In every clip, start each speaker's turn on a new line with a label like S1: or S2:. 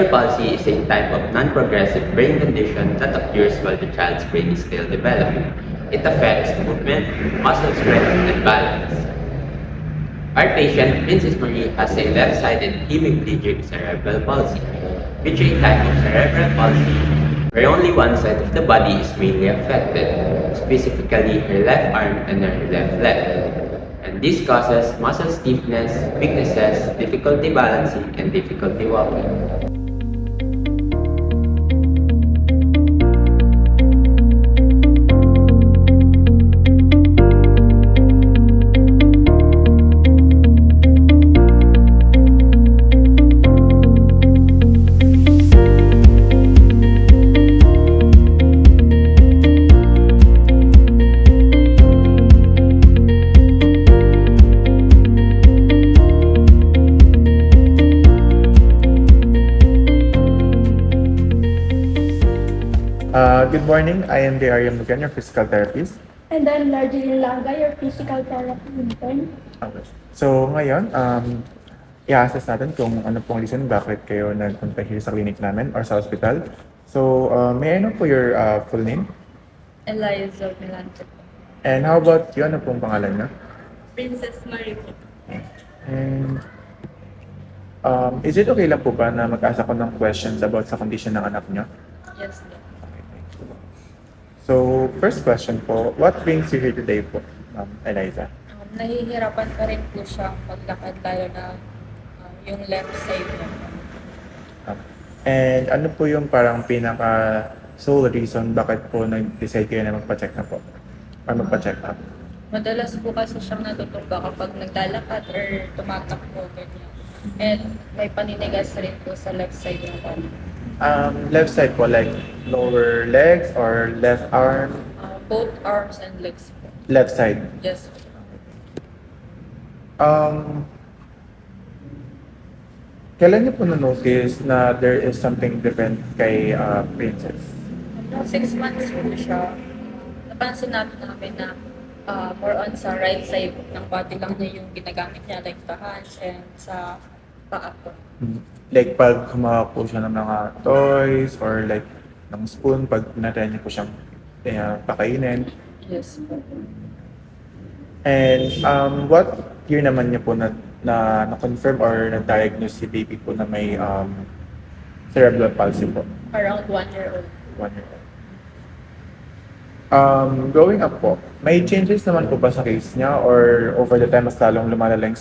S1: Cerebral palsy is a type of non-progressive brain condition that occurs while the child's brain is still developing. It affects movement, muscle strength, and balance. Our patient, Princess Marie, has a left-sided hemiplegic cerebral palsy, which is a type of cerebral palsy where only one side of the body is mainly affected, specifically her left arm and her left leg. And this causes muscle stiffness, weaknesses, difficulty balancing, and difficulty walking.
S2: Good morning. I am Arya Mugan, your physical therapist.
S3: And I'm Largely Langa, your physical therapy intern.
S2: Okay. So ngayon, i-assess natin kung ano pong reason bakit kayo nagpunta here sa clinic namin or sa hospital. So, may I know po your full name?
S4: Eliza Milante.
S2: And how about you? Ano pong pangalan niyo?
S4: Princess Marie po.
S2: And is it okay lang po ba na mag-ask ako ng questions about sa condition ng anak niyo?
S4: Yes, po.
S2: So, first question po, what brings you here today po, Eliza?
S4: Nahihirapan pa rin po siyang maglakad lalo na yung left side niya.
S2: And ano po yung parang pinaka sole reason bakit po nag-decide kayo na magpa-check na po? Or magpa-check up?
S4: Madalas po kasi siyang natutumba kapag naglalakad or tumatakbo ganyan. And may paninigas rin po sa left side ng body.
S2: Left side po, like lower legs or left arm?
S4: Both arms and legs po.
S2: Left side.
S4: Yes.
S2: Kailan niyo po na-notice na there is something different kay Princess?
S4: 6 months po siya. Napansin namin na more on sa right side ng body lang niya yung ginagamit niya, like the hands and sa paa po.
S2: Like pag humawak po siya ng mga toys or like ng spoon, pag natry niyo po siyang pakainin.
S4: Yes po.
S2: And what year naman niyo po na-confirm or na-diagnose si baby po na may cerebral palsy po?
S4: Around 1 year old.
S2: 1 year old. Growing up po, may changes naman po ba sa case niya or over the time mas lalong lumalala yung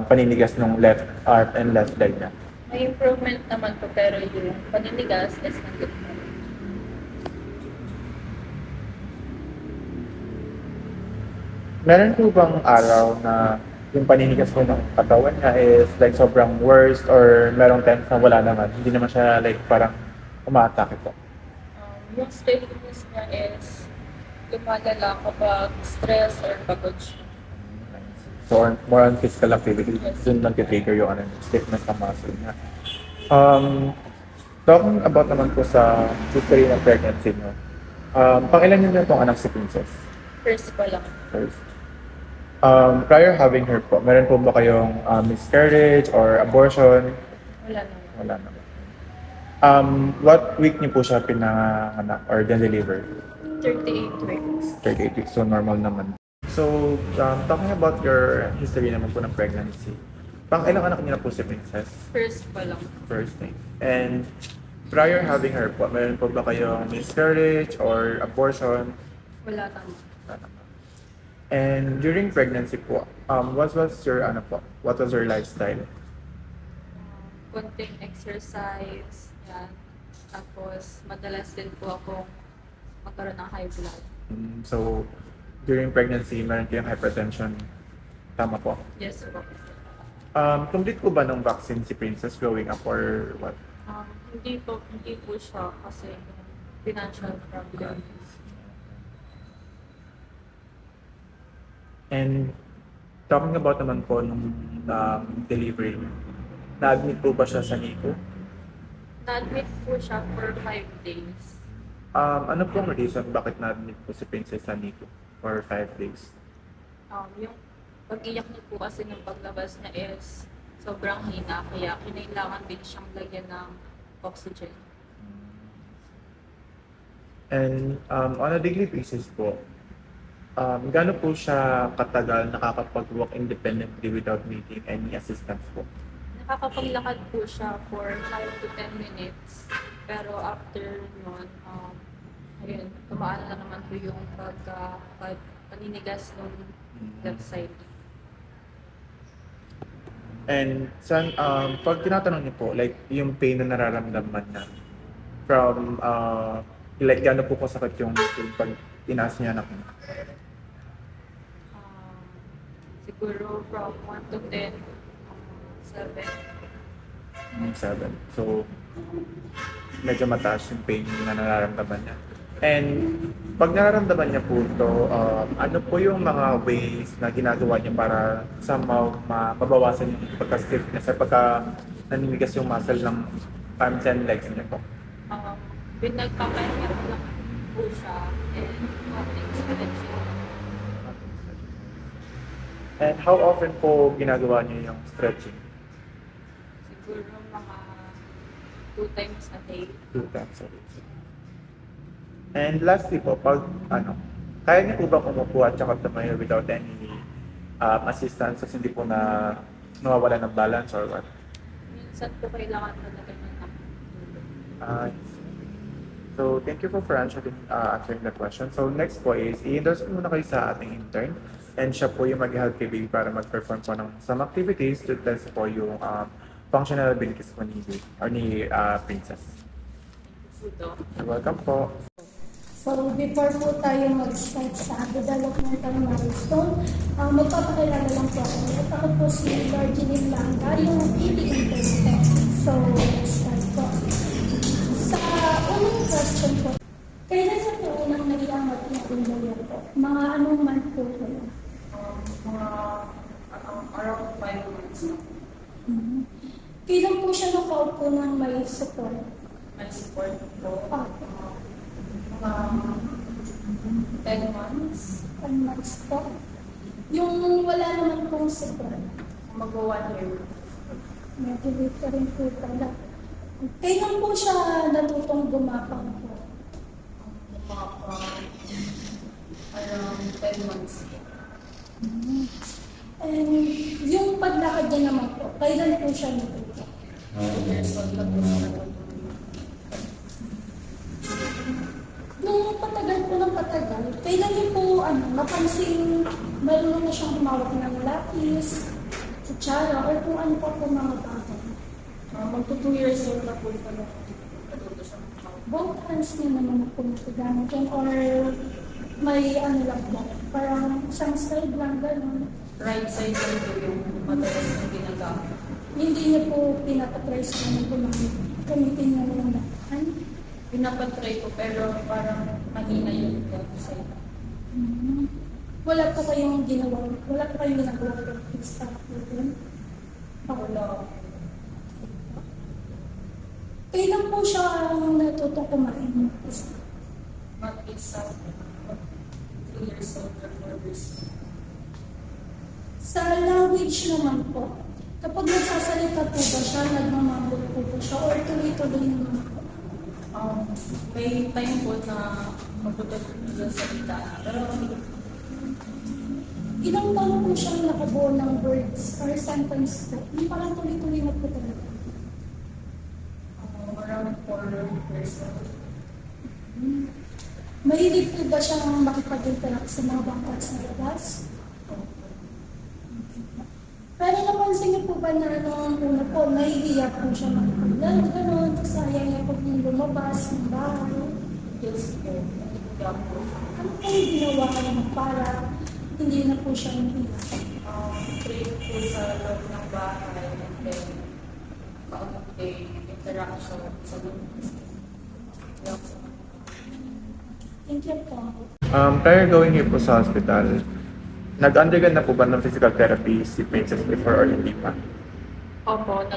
S2: paninigas ng left arm and left leg niya?
S4: May improvement naman po pero yung paninigas is nandun po.
S2: Meron po bang araw na yung paninigas po ng katawan niya is like sobrang worst or merong times na wala naman? Hindi naman siya like parang umaatake po?
S4: Yung stiffness niya is lumalala kapag stress or pagod siya.
S2: So, more on physical activity,
S4: Yes.
S2: dun nag-trigger yung stiffness ng muscle niya. Talking about naman po sa history ng pregnancy niyo, pangilan niyo na itong anak si Princess?
S4: First pa lang.
S2: First. Prior having her po, meron po ba kayong miscarriage or abortion?
S4: Wala naman.
S2: Wala naman. What week niyo po siya pinanganak or deliver?
S4: 38 weeks.
S2: 38 weeks, so normal naman. So, talking about your history naman po ng pregnancy, ilang anak niyo na po si Princess?
S4: First pa lang.
S2: First thing. And prior having her po, meron po ba kayong miscarriage or abortion?
S4: Wala naman.
S2: And during pregnancy po, what was your lifestyle?
S4: Konting exercise, yan. Tapos, madalas din po ako magkaroon ng high blood.
S2: So, during pregnancy, meron kayong hypertension. Tama po.
S4: Yes po.
S2: Complete po ba ng vaccine si Princess growing up or what?
S4: Hindi po siya kasi financial problem.
S2: And talking about naman po nung delivery, na-admit po ba siya sa NICU?
S4: Na-admit po siya for 5 days.
S2: Ano po ang reason bakit na-admit po si Princess sa NICU for 5 days?
S4: Yung pag-iyak niya po kasi ng paglabas niya is sobrang hina, kaya kinailangan din siyang lagyan ng oxygen.
S2: And on a daily basis po, gaano po siya katagal nakakapag-walk independently without needing any assistance po?
S4: Nakakapaglakad po siya for 5 to 10 minutes. Pero after nun, ayun, tumaan na naman po yung paninigas ng left side.
S2: And pag tinatanong niyo po, like yung pain na nararamdaman niya from like gaano po kasakit yung pag tinaas niya anak niya?
S4: Siguro from 1 to 10, 7.
S2: 7. So, medyo mataas yung pain na nararamdaman niya. And pag nararamdaman niya po ito, ano po yung mga ways na ginagawa niya para somehow mabawasan yung pagka-stiffness or pagka naninigas yung muscle ng arms and legs niya po?
S4: Pinagpapahinga lang po siya and konting stretching.
S2: And how often po ginagawa niyo yung stretching?
S4: Siguro mga 2 times a day.
S2: 2 times a week. And lastly po, pag kaya niyo po ba kumukuha at saka tumayo without any assistance kasi hindi po na nawawala ng balance or what?
S4: Minsan po kailangan talaga ng tulong.
S2: So, thank you for answering that question. So, next po is, i-endorse po muna kayo sa ating intern and siya po yung mag-help kay baby para mag-perform po ng some activities to test po yung functional abilities po ni baby or ni Princess. You're welcome po.
S3: So, before po tayo mag-start sa developmental milestone, magpapakilala lang po ako. At ako po si Virginie Langa, yung baby intern. So, let's start po. Sa unang question po, kailan sa po unang nag-iangat na ulo po? Mga anong month po po?
S4: Around 5 months na.
S3: Kailan po siya nakaupo ng may support?
S4: May support po.
S3: Ah,
S4: 10 months.
S3: 1 months po. Yung wala naman pong support,
S4: Mag-1 year.
S3: medyo late ka rin po pala. Kailan po siya natutong gumapang po?
S4: Around 10 months.
S3: And yung paglakad niya naman po, kailan po siya natutong?
S4: 2 years old na po siya natutulog.
S3: Nung patagal po ng patagal, kailan niyo po napansin marunong na siyang humawak ng lapis, kutsara, or kung ano pa po mga bagay?
S4: Magto 2 years old na po siya natuto siya mag-count.
S3: Both hands niya naman po nagagamit yan, or may lang po, parang isang side lang, gano'n.
S4: Right side lang po yung madalas na ginagamit.
S3: Hindi niya po pinapatries ko na gumamit. Gamitin niya lang lahat.
S4: Pinapatry ko pero parang mahina yung left side.
S3: Wala po kayong ginawa, wala po kayong ginagawa practice sa akin.
S4: Wala.
S3: Kailan po siya natutong kumain?
S4: Mag-isa. 3 years old or 4 years old.
S3: Sa language naman po, kapag nagsasalita po ba siya, nagmamambol po ba siya, or tuloy-tuloy naman po?
S4: May time po na mabutot yung salita. Pero
S3: Ilang taon po siyang nakabuo ng words or sentence po? Yung parang tuloy-tuloy na po talaga.
S4: around 4 years old.
S3: Mahilig po ba siyang makipag-interact sa mga bangkat sa labas? Pero napansin niyo po ba na nung una po, nahihiya po siya makipaglaro, gano'n, sayang niya po kung lumabas ng bahay.
S4: Yes po. Nahihiya po.
S3: Ano po yung ginawa niya para hindi na po siya mahiya?
S4: Pray po sa loob ng bahay and then kaunti interaction sa loob.
S3: Thank you po.
S2: Prior going here po sa hospital, nag-undergo na po ba ng physical therapy si Princess before or hindi pa?
S4: Opo, na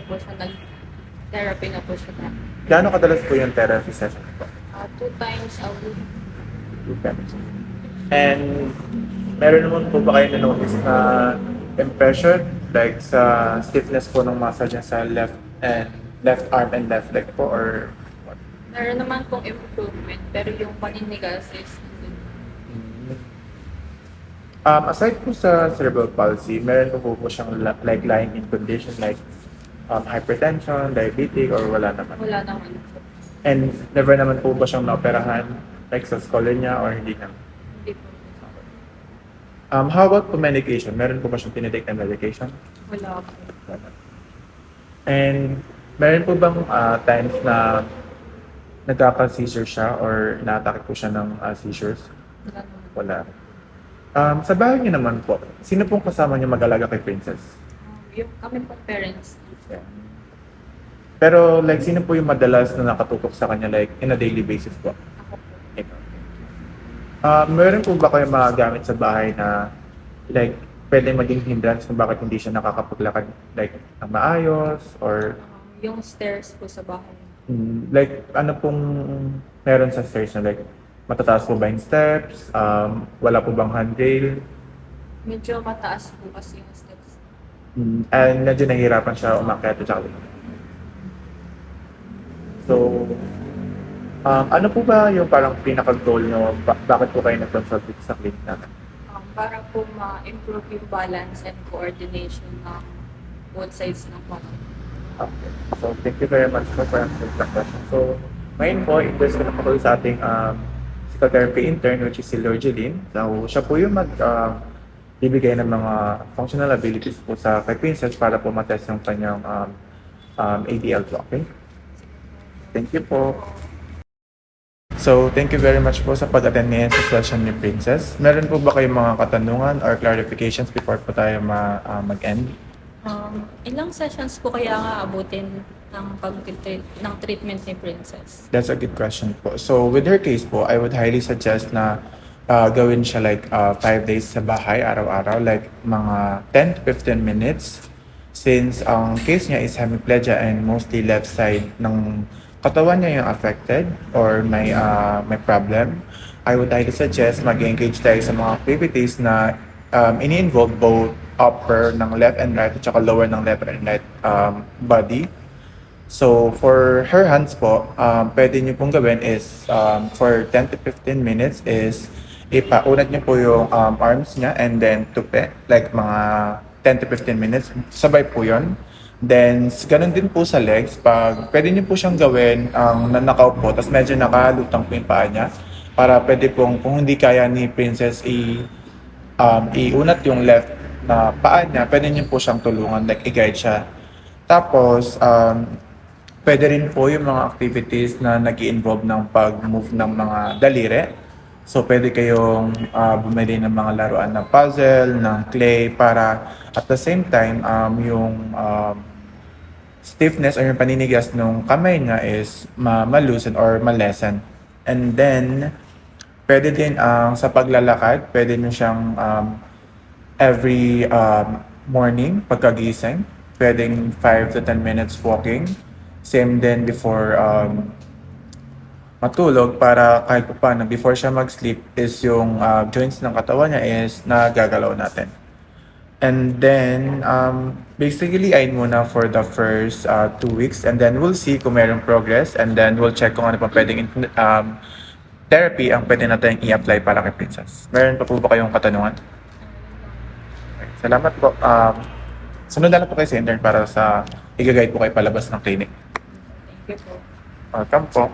S4: po siya, nag-therapy na po siya.
S2: Gaano kadalas po yung therapy session po?
S4: 2 times a week.
S2: 2 times. And meron naman po ba kayo na-notice na impression like sa stiffness po ng muscle niya sa left and left arm and left leg po or what?
S4: Meron naman pong improvement, pero yung paninigas is nandun.
S2: Aside po sa cerebral palsy, meron po siyang like lying-in condition like hypertension, diabetic, or wala naman?
S4: Wala naman po.
S2: And never naman po ba siyang naoperahan like sa scholar niya or hindi naman?
S4: Hindi po.
S2: How about po medication? Meron po ba siyang tinitake na medication?
S4: Wala po.
S2: And meron po bang times na nagkaka-seizure siya or inaatake po siya ng seizures?
S4: Wala naman.
S2: Wala. Sa bahay niyo naman po, sino pong kasama niyo mag-alaga kay Princess?
S4: Yung kami pong parents,
S2: Pero like, sino po yung madalas na nakatutok sa kanya like in a daily basis po?
S4: ako po.
S2: Ikaw. Meron po ba kayo mga gamit sa bahay na like pwede maging hindrance kung bakit hindi siya nakakapaglakad like ng maayos or
S4: Yung stairs po sa bahay.
S2: like ano pong meron sa stairs na like matataas po ba yung steps? Wala po bang handrail?
S4: Medyo mataas po kasi yung steps.
S2: And medyo nahihirapan siya umakyat at saka lumaki. So, ano po ba yung parang pinaka-goal nyo? Bakit po kayo nag-consult sa clinic natin?
S4: Para po ma-improve yung balance and coordination ng both sides ng body.
S2: Okay. So, thank you very much po for answering the question. So, ngayon po, interest ko na po sa ating physical therapy intern, which is si Lorgeline. So, siya po yung bibigay ng mga functional abilities po sa kay Princess para po matest yung kanyang ADL po. Okay? Thank you po. So, thank you very much po sa pag-attend ngayon sa session ni Princess. Meron po ba kayong mga katanungan or clarifications before po tayo mag-end?
S4: Ilang sessions po kaya nga abutin ng treatment ni Princess?
S2: That's a good question po. So, with her case po, I would highly suggest na gawin siya like 5 days sa bahay, araw-araw, like mga 10 to 15 minutes. Since ang case niya is hemiplegia and mostly left side ng katawan niya yung affected or may problem, I would highly suggest mag-engage tayo sa mga activities na ini-involve both upper ng left and right at saka lower ng left and right body. So, for her hands po, pwede niyo pong gawin is for 10 to 15 minutes is ipaunat niyo po yung arms niya and then tupi, like mga 10 to 15 minutes. Sabay po yun. Then, ganun din po sa legs. Pwede niyo po siyang gawin na nakaupo, tapos medyo nakalutang po yung paa niya. Para pwede pong, kung hindi kaya ni Princess iunat yung left na paa niya, pwede niyo po siyang tulungan, like i-guide siya. Tapos, pwede rin po yung mga activities na nag-i-involve ng pag-move ng mga daliri. So, pwede kayong bumili ng mga laruan ng puzzle, ng clay, para at the same time, yung stiffness or yung paninigas ng kamay niya is ma-loosen or ma-lessen. And then, pwede din sa paglalakad, pwede nyo siyang every morning, pagkagising, pwedeng 5 to 10 minutes walking. Same din before matulog para kahit pa paano, before siya mag-sleep, is yung joints ng katawan niya is nagagalaw natin. And then, basically, ayun muna for the first 2 weeks. And then, we'll see kung mayroong progress. And then, we'll check kung ano pa pwedeng therapy ang pwede natin i-apply para kay Princess. Meron pa po ba kayong katanungan? Okay, salamat po. Sunod na lang po kayo sa intern para sa i-guide po kayo palabas ng clinic.
S4: Thank you po.
S2: Welcome po.